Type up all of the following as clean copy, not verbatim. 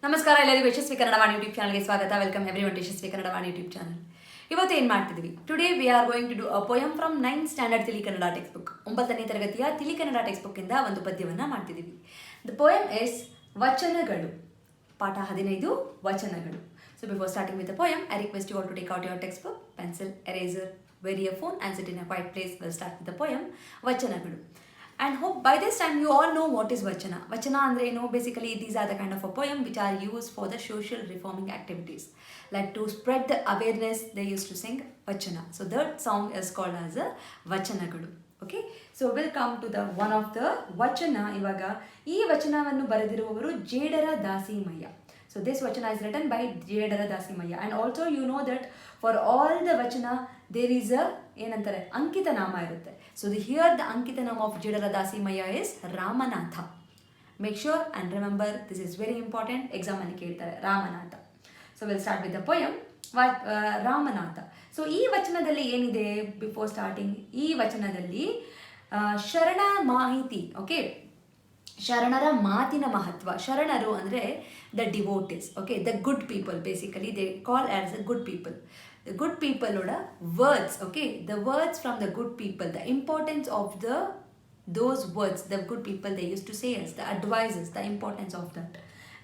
ನಮಸ್ಕಾರ ಎಲ್ಲರಿಗೂ ಯಶಸ್ವಿ ಕನ್ನಡ ವಾಣಿ ಯೂಟ್ಯೂಬ್ ಚಾನಲ್ಗೆ ಸ್ವಾಗತ. Welcome everyone to Yashaswi Kannada Vani YouTube channel. ಇವತ್ತು ಏನು ಮಾಡ್ತಿದ್ವಿ? Today we are going to do a poem from 9th standard Tili Kannada text book. 9ನೇ ತರಗತಿಯ ತಿಳಿ ಕನ್ನಡ ಟೆಕ್ಸ್ಟ್ ಬುಕ್ ಇಂದ ಒಂದು ಪದ್ಯವನ್ನು ಮಾಡ್ತಿದ್ದೀವಿ. ದ ಪೋಯಮ್ ಇಸ್ ವಚನಗಳು. ಪಾಠ 15 ವಚನಗಳು. So before starting with the poem, I request you all to take out your textbook, pencil, eraser, vary a phone and sit in a quiet place. We'll start with the poem Vachanagalu. And hope by this time you all know what is Vachana. Vachana andre basically these are the kind of a poem which are used for the social reforming activities. Like to spread the awareness, they used to sing Vachana. So that song is called as a Vachanagalu. Okay, so we'll come to the one of the Vachana. Ivaga ee Vachanavannu ಬರೆದಿರುವವರು Jedara Dasimayya. So this Vachana is written by Jedara Dasimayya. And also you know that for all the Vachana there is a ಏನಂತಾರೆ ಅಂಕಿತ ನಾಮ ಇರುತ್ತೆ. So here the ankita name of Jedara Dasimayya is Ramnath. Make sure and remember, this is very important. Exam ಅಲ್ಲಿ ಕೇಳ್ತಾರೆ Ramnath. So we'll start with the poem Ramnath. So ಈ ವಚನದಲ್ಲಿ ಏನಿದೆ before starting? ಈ ವಚನದಲ್ಲಿ ಶರಣ ಮಾಹಿತಿ. ಓಕೆ, ಶರಣರ ಮಾತಿನ ಮಹತ್ವ. ಶರಣರು ಅಂದರೆ the devotees. Okay, the good people. Basically they call as the good people. The good people oda words. Okay, the words from the good people, the importance of those words the good people they used to say us, the advices, the importance of that.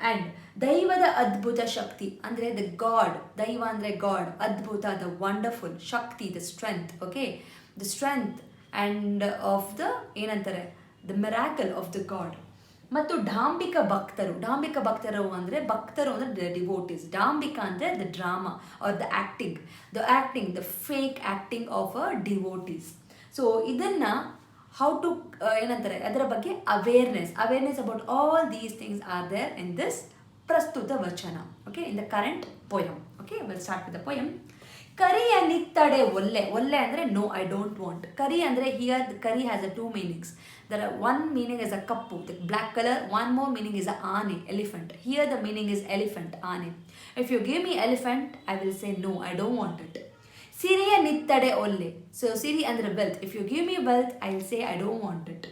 And daivada adbhuta shakti andre the god. Daiva andre god, adbhuta the wonderful, shakti the strength. Okay, the strength and of the ಏನಂತಾರೆ the miracle of the god. ಮತ್ತು ಡಾಂಬಿಕ ಭಕ್ತರು. ಡಾಂಬಿಕ ಭಕ್ತರು ಅಂದರೆ the devotees. ಡಾಂಬಿಕ ಅಂದರೆ the drama or the acting the fake acting of a devotees. So ಇದನ್ನು how to ಏನಂತಾರೆ ಅದರ ಬಗ್ಗೆ awareness about all these things are there in this ಪ್ರಸ್ತುತ vachana. Okay, in the current poem. Okay, will start with the poem. ಕರಿಯ ನಿತ್ತಡೆ ಒಲ್ಲೆ. ಒಲ್ಲೆ ಅಂದರೆ ನೋ, ಐ ಡೋಂಟ್ ವಾಂಟ್. ಕರಿ ಅಂದರೆ here kari has a 2 meanings. There are one meaning is a kappu, the black color. One more meaning is a aane, elephant. Here the meaning is elephant, aane. If you give me elephant, I will say no, I don't want it. Siriya nittade olle. So siri andre wealth. If you give me wealth, I will say I don't want it.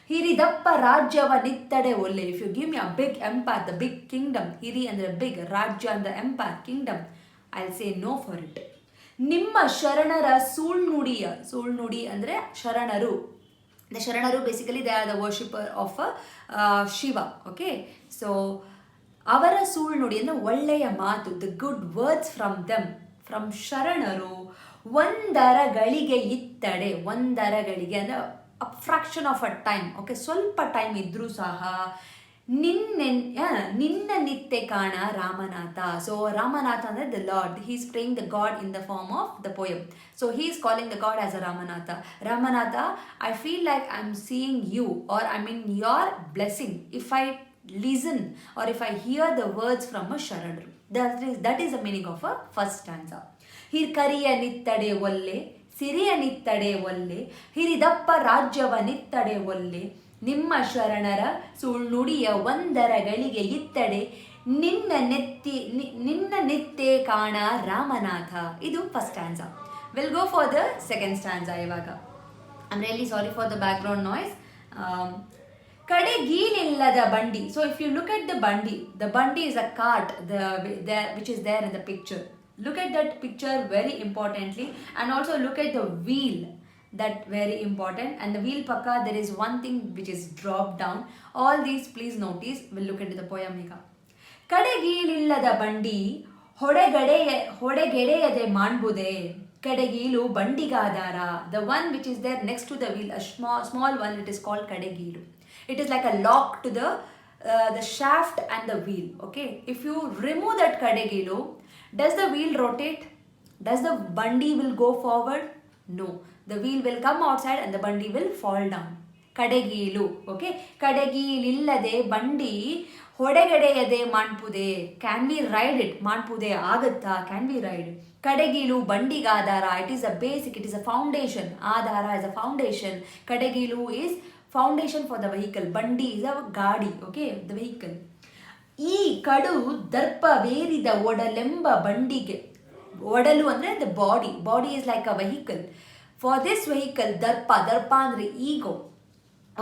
Hiridappa rajyava nittade olle. If you give me a big empire, the big kingdom. Hiri andre big, rajya andre empire, kingdom. I will say no for it. Nimma sharanara ಸುಳ್ನುಡಿ ಅಂದರೆ ಶರಣರು. The Sharanaru basically they are the worshipper of Shiva. Okay, so avara ಸುಳ್ನುಡಿ ಅಂದರೆ ಒಳ್ಳೆಯ ಮಾತು, the good words from them, from ಶರಣರು. ಒಂದರ ಗಳಿಗೆ ಇತ್ತಡೆ. ಒಂದರ ಗಳಿಗೆ ಅಂದರೆ a fraction of a time. Okay, ಸ್ವಲ್ಪ ಟೈಮ್ ಇದ್ರೂ ಸಹ ನಿನ್ನ ನಿತ್ಯ ಕಾಣ ರಾಮನಾಥ. ಸೊ ರಾಮನಾಥ ಅಂದರೆ the lord. He is praying the god in the form of the poem. So he is calling the god as a Ramanatha. Ramanatha, I feel like I am seeing you or I mean your blessing if I listen or if I hear the words from a ಶರಣರು. That is the meaning of a first stanza. ಕರಿಯ ನಿತ್ತಡೆ ಒಲ್ಲೆ, ಸಿರಿಯ ನಿತ್ತಡೆ ಒಲ್ಲೆ, ಹಿರಿದಪ್ಪ ರಾಜ್ಯವ ನಿತ್ತಡೆ ಒಲ್ಲೆ, ನಿಮ್ಮ ಶರಣರ ಸುಳ್ನುಡಿಯ ಒಂದರ ಗಳಿಗೆ ಇತ್ತಡೆ, ನಿನ್ನ ನಿತ್ಯ ಕಾಣ ರಾಮನಾಥ. ಇದು first stanza. Will go for the second stanza ಇವಾಗ. I am really sorry for the background noise. ಕಡೆಗೀಲಿಲ್ಲದ ಬಂಡಿ. So if you look at the bandi is a cart which is there in the picture. Look at that picture very importantly and also look at the wheel. That very important. And the wheel pakka there is one thing which is dropped down. All these please notice. We'll look into the poem ಈಗ. ಕಡೆಗೀಲಿಲ್ಲದ ಬಂಡಿ ಹೊಡೆಗೆಡೆಯದೆ ಮಾಡ್ಬುದೆ. ಕಡೆಗೀಲು ಬಂಡಿಗಾಧಾರ. The one which is there next to the wheel, a small one, it is called ಕಡೆಗೀಲು. It is like a lock to the shaft and the wheel. Okay, if you remove that ಕಡೆಗೀಲು, does the wheel rotate? Does the bandi will go forward? No, the wheel will come outside and the bandi will fall down. ಕಡೆಗೀಲು. Okay, ಕಡೆಗೀಲಿಲ್ಲದೆ ಬಂಡಿ ಹೊಡೆಗಡೆಯದೆ ಮಾಡ್ಪುದೆ. Can we ride it? ಮಾಡ್ಪುದೆ ಆಗುತ್ತಾ? Can we ride? ಕಡೆಗೀಲು ಬಂಡಿಗಾಧಾರ. It is a basic, it is a foundation. Adhara is a foundation. Kadegilu is foundation for the vehicle. Bandi is a gaadi. Okay, the vehicle. ಈ ಕಡು ದರ್ಪವೇರಿದ ಒಡಲೆಂಬ ಬಂಡಿಗೆ. ಒಡಲು ಅಂದರೆ the body is like a vehicle. For this vehicle ದರ್ಪ ಅಂದರೆ ಈಗೋ.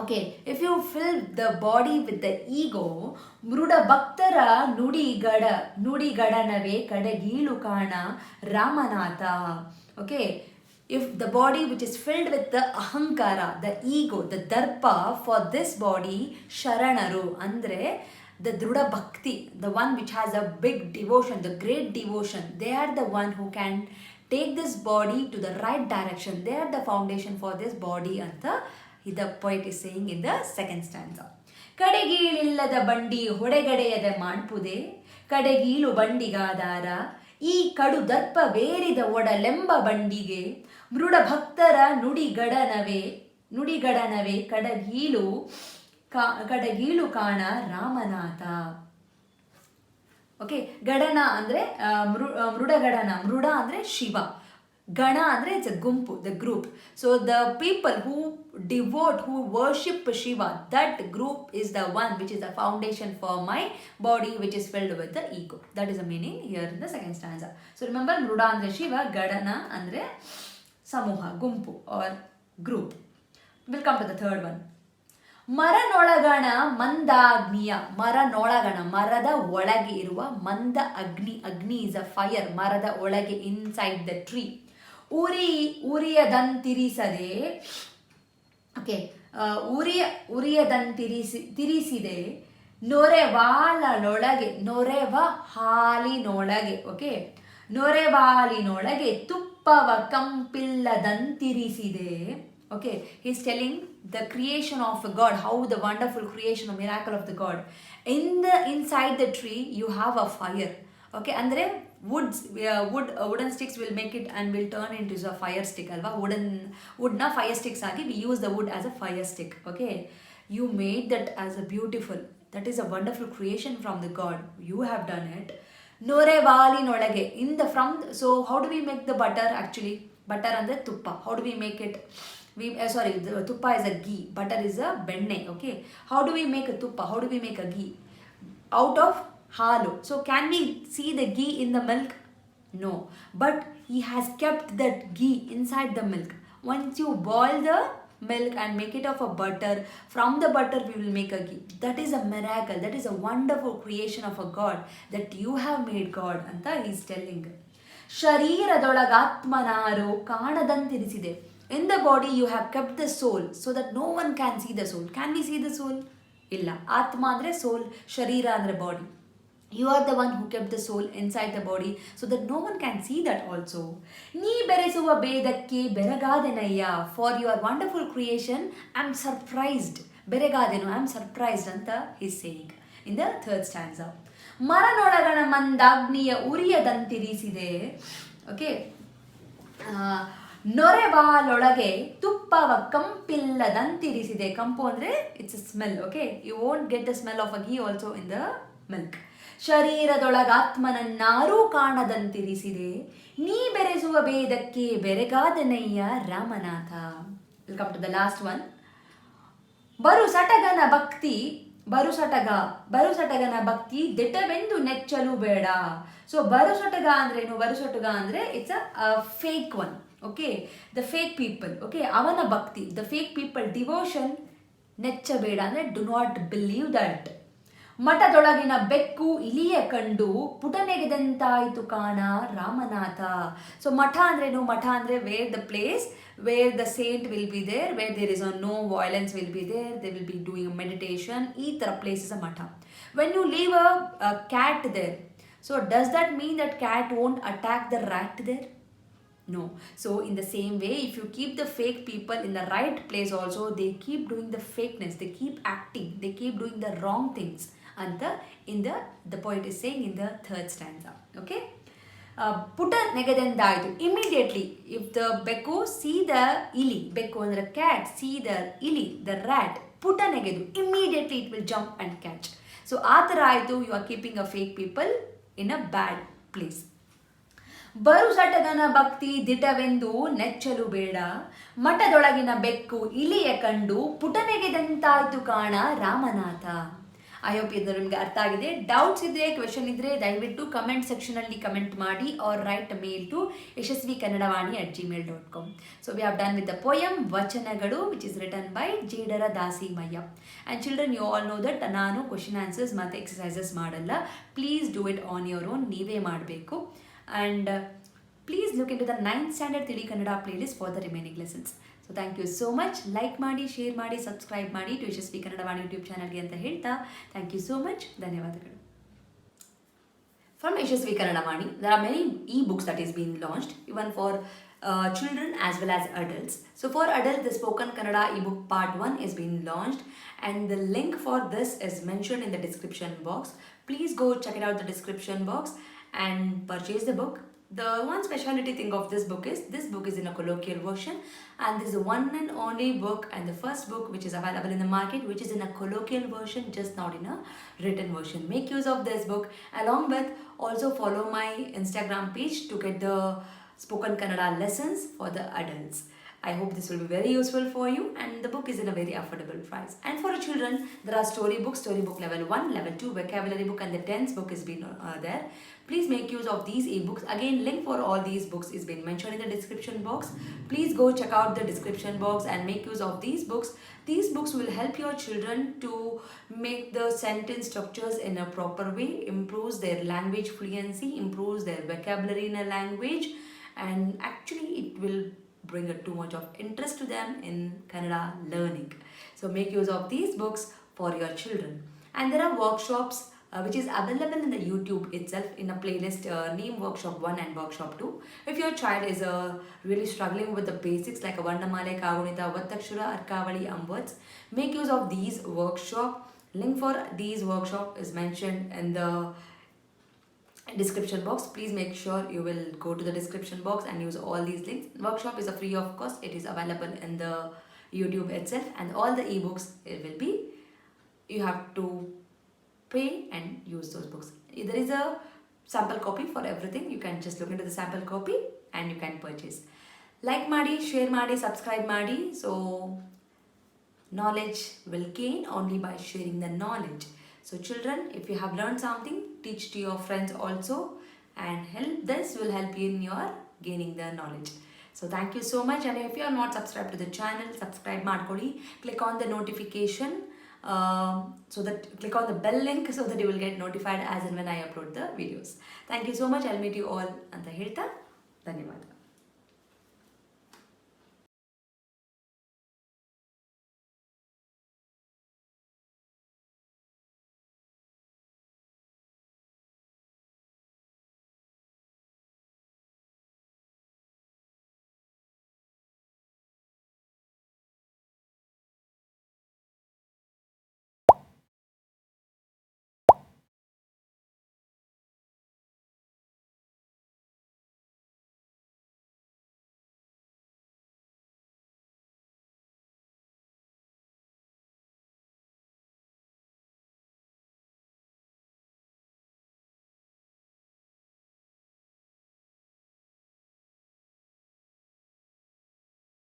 Okay, if you fill the body with the ego, Mrida ಭಕ್ತರ ನುಡಿಗಡನವೇ ಕಡೆಗೀಳು ಕಾಣ Ramnath. Okay, if the body which is filled with the ahankara, the ego, the darpa, for this body, sharanaru, andre the druda bhakti, the one which has a big devotion, the great devotion, they are the one who can take this body to the right direction. They are the foundation for this body. Anta the poet is saying in the second stanza. ಕಡೆಗೀಳಿಲ್ಲದ ಬಂಡಿ ಹೊಡೆಗಡೆಯದ ಮಾಡ್ಪುದೆ, ಕಡೆಗೀಳು ಬಂಡಿಗಾದಾರ, ಈ ಕಡು ದರ್ಪ ಬೇರಿದ ಒಡಲೆಂಬ ಬಂಡಿಗೆ, ಮೃಡ ಭಕ್ತರ ನುಡಿಗಡನವೇ ಕಡೆಗೀಳು ಕಾಣ Ramnath. Okay, ಗಡನ ಅಂದರೆ ಮೃಡಗಡನ, ಮೃಡ ಅಂದರೆ ಶಿವ, ಗಣ ಅಂದರೆ it's ಅ ಗುಂಪು, the group. So the people who devote, who worship Shiva, that group is the one which is the foundation for my body which is filled with the ego. That is the meaning here in the second stanza. So remember, Mruda andre Shiva, Gadana andre Samuha, Gumpu or group. We'll come to the third one. ಮರನೊಳಗಣ ಮಂದಾಗ್ನಿಯ, ಮರನೊಳಗಣ ಮರದ ಒಳಗೆ ಇರುವ ಮಂದ ಅಗ್ನಿ, ಅಗ್ನಿ is a fire, ಮರದ ಒಳಗೆ inside the tree, ಉರಿಯದಂತಿರಿಸದೆ, okay, ಉರಿಯದಂತಿರಿಸಿದೆ ನೊರೆವ ಹಾಲಿನೊಳಗೆ, ಓಕೆ, ನೊರೆವಾಲಿನೊಳಗೆ ತುಪ್ಪವ ಕಂಪಿಲ್ಲದಂತಿರಿಸಿದೆ. Okay, he is telling the creation of God, how the wonderful creation or miracle of the God. Inside the tree you have a fire. Okay, andre wooden sticks will make it and will turn into a fire stick alva. wood na fire sticks agi we use the wood as a fire stick. Okay, you made that as a beautiful, that is a wonderful creation from the God. You have done it. Norevalinolage, in the from, so how do we make the butter actually? Butter andre tuppa. How do we make it? The tuppa is a ghee, butter is a benne. Okay, how do we make a tuppa? How do we make a ghee? Out of halu. So can we see the ghee in the milk? No, but he has kept that ghee inside the milk. Once you boil the milk and make it of a butter, from the butter we will make a ghee. That is a miracle, that is a wonderful creation of a God that you have made God anta he is telling. ಶರೀರದೊಳಗಾತ್ಮನಾರು ಕಾಣದಂತಿರಿಸಿದೆ. In the body you have kept the soul so that no one can see the soul. Can we see the soul? Illa. Atma andre soul, sharira andre body. You are the one who kept the soul inside the body so that no one can see that also. ನೀ ಬೆರೆಸುವ ಭೇದಕ್ಕೆ ಬೆರಗಾದೆನಯ್ಯ, for your wonderful creation I am surprised. ಬೆರಗಾದೆನು, I am surprised ಅಂತ he is saying in the third stanza. ಮರನೊಳಗಣ ಮಂದಾಗ್ನಿಯ ಉರಿಯದಂತಿರಿಸಿದೆ. Okay, ನೊರೆವಾಲೊಳಗೆ ತುಪ್ಪವ ಕಂಪಿಲ್ಲದಂತಿರಿಸಿದೆ. ಕಂಪು ಅಂದರೆ it's a smell. Okay, you won't get the smell of a ghee also in the milk. ಶರೀರದೊಳಗಾತ್ಮನನ್ನಾರೂ ಕಾಣದಂತಿರಿಸಿದೆ, ನೀ ಬೆರೆಸುವ ಭೇದಕ್ಕೆ ಬೆರಗಾದನಯ್ಯ ರಾಮನಾಥ. Welcome to the last one. ಬರುಸಟಗನ ಭಕ್ತಿ ದಿಟವೆಂದು ನೆಚ್ಚಲು ಬೇಡ. ಸೊ ಬರುಸಟಗ ಅಂದ್ರೇನು? ಬರುಸಟಗ ಅಂದ್ರೆ it's a fake one. Okay, the fake people. Okay, ಅವನ ಭಕ್ತಿ, ದ ಫೇಕ್ ಪೀಪಲ್ ಡಿವೋಷನ್ ನೆಚ್ಚಬೇಡ ಅಂದ್ರೆ ಡು ನಾಟ್ ಬಿಲೀವ್ ದಟ್. ಮಠದೊಳಗಿನ ಬೆಕ್ಕು ಇಲಿಯ ಕಂಡು ಪುಟನೆಗೆದಂತಾಯಿತು ಕಾಣ ರಾಮನಾಥ. ಸೊ ಮಠ ಅಂದ್ರೇನು? ಮಠ ಅಂದ್ರೆ where the place where the saint will be there, where there is no violence will be there, they will be doing meditation. Ee tara place is a matha. When you leave a cat there, so does that mean that cat won't attack the rat there? No. So in the same way, if you keep the fake people in the right place also, they keep doing the fakeness, they keep acting, they keep doing the wrong things. And the poet is saying in the third stanza. Okay, ಪುಟ ನೆಗೆದೆಂದಾಯಿತು. Immediately if the bekku see the ili, ಬೆಕ್ಕು ಅಂದರೆ cat, see the ili, the rat, ಪುಟ ನೆಗೆದು immediately it will jump and catch. So ಆ ಥರ ಆಯಿತು. You are keeping a fake people in a bad place. ಬರುಸಟಗನ ಭಕ್ತಿ ದಿಟವೆಂದು ನೆಚ್ಚಲು ಬೇಡ, ಮಠದೊಳಗಿನ ಬೆಕ್ಕು ಇಲಿಯ ಕಂಡು ಪುಟನೆಗೆದಂತಾಯ್ತು ಕಾಣ ರಾಮನಾಥ. ಐ ಹೋಪ್ ಇದು ನಿಮಗೆ ಅರ್ಥ ಆಗಿದೆ. ಡೌಟ್ಸ್ ಇದ್ದರೆ, ಕ್ವೆಶನ್ ಇದ್ದರೆ ದಯವಿಟ್ಟು ಕಮೆಂಟ್ ಸೆಕ್ಷನಲ್ಲಿ ಕಮೆಂಟ್ ಮಾಡಿ or write mail to yashaswikannadavaani@gmail.com. So we have done with the poem Vachanagalu, which is written by Jedara Dasimayya. And children, you all know that ನಾನು ಕ್ವೆಶನ್ ಆನ್ಸರ್ಸ್ ಮತ್ತು ಎಕ್ಸಸೈಸಸ್ ಮಾಡಲ್ಲ. Please do it on your own, ನೀವೇ ಮಾಡಬೇಕು. And please look in to the 9th standard Tili Kannada playlist for the remaining lessons. So thank you so much. Like ಮಾಡಿ, share ಮಾಡಿ, subscribe ಮಾಡಿ to Yashaswi Kannadavani YouTube ಚಾನಲ್ಗೆ ಅಂತ ಹೇಳ್ತಾ ಥ್ಯಾಂಕ್ ಯು ಸೋ ಮಚ್. ಧನ್ಯವಾದಗಳು. From Yashaswi Kannadavani, there are many e-books that is being launched, even for children as well as adults. So for adults, the Spoken Kannada ebook part 1 is being launched, and the link for this is mentioned in the description box. Please go check it out the description box and purchase the book. The one speciality thing of this book is in a colloquial version, and this is one and only book and the first book which is available in the market which is in a colloquial version, just not in a written version. Make use of this book. Along with, also follow my Instagram page to get the Spoken Kannada lessons for the adults. I hope this will be very useful for you, and the book is in a very affordable price. And for children, there are storybook level 1, level 2, vocabulary book, and the tense book is been there. Please make use of these ebooks. Again, link for all these books is been mentioned in the description box. Please go check out the description box and make use of these books. These books will help your children to make the sentence structures in a proper way, improves their language fluency, improves their vocabulary in a language, and actually it will bring too much of interest to them in Kannada learning. So make use of these books for your children. And there are workshops which is available in the YouTube itself in a playlist named Workshop 1 and Workshop 2. If your child is really struggling with the basics like Varnamale, Kagunita, Vattakshura, Arkavali, words, make use of these workshop. Link for these workshop is mentioned in the description box. Please make sure you will go to the description box and use all these links. Workshop is a free of cost. It is available in the YouTube itself, and all the ebooks it will be, you have to pay and use those books. There is a sample copy for everything. You can just look into the sample copy and you can purchase. Like ಮಾಡಿ, share ಮಾಡಿ, subscribe ಮಾಡಿ. So knowledge will gain only by sharing the knowledge. So children, if you have learned something, teach to your friends also, and this will help you in your gaining the knowledge. So thank you so much. And if you are not subscribed to the channel, subscribe ಮಾಡ್ಕೊಳ್ಳಿ. Click on the notification, so that click on the bell link so that you will get notified as and when I upload the videos. Thank you so much. I'll meet you all ಅಂತ ಹೇಳ್ತಾ ಧನ್ಯವಾದ.